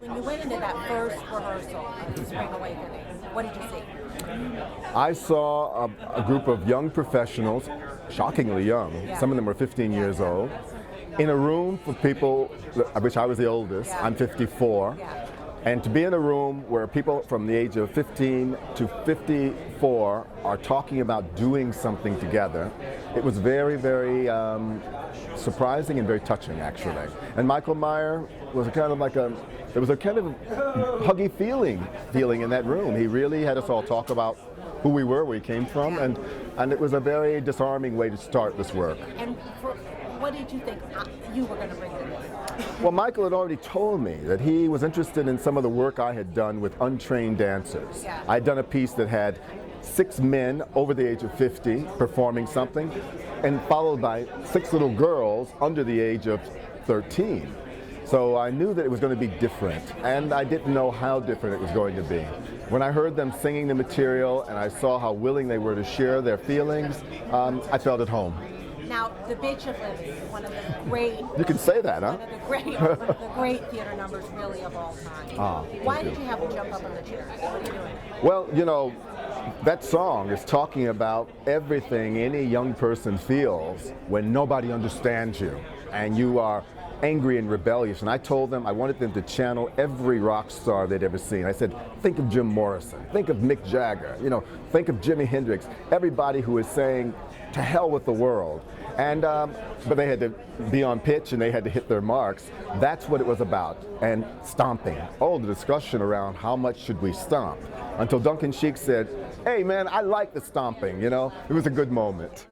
When you went into that first rehearsal of Spring Awakening, what did you see? I saw a group of young professionals, shockingly young, Yeah. some of them were 15 years old, in a room for people, of which I was the oldest, Yeah. I'm 54, Yeah. and to be in a room where people from the age of 15 to 54 are talking about doing something together, it was very, very surprising and very touching, actually. And Michael Meyer was kind of like there was a kind of huggy feeling in that room. He really had us all talk about who we were, where we came from, and it was a very disarming way to start this work. And what did you think you were going to bring to this? Well, Michael had already told me that he was interested in some of the work I had done with untrained dancers. Yeah. I had done a piece that had 6 men over the age of 50 performing something, and followed by 6 little girls under the age of 13. So I knew that it was going to be different, and I didn't know how different it was going to be. When I heard them singing the material and I saw how willing they were to share their feelings, I felt at home. Now, The Bitch of Living, one of the great, You can say that, huh? one of the great theater numbers really of all time. Why did you have him jump up on the chair? What are you doing? Well, you know, that song is talking about everything any young person feels when nobody understands you and you are angry and rebellious. And I told them I wanted them to channel every rock star they'd ever seen. I said, think of Jim Morrison, think of Mick Jagger, you know, think of Jimi Hendrix, everybody who is saying, to hell with the world. And but they had to be on pitch and they had to hit their marks. That's what it was about. And stomping. Oh, the discussion around how much should we stomp, until Duncan Sheik said, hey man, I like the stomping, you know. It was a good moment.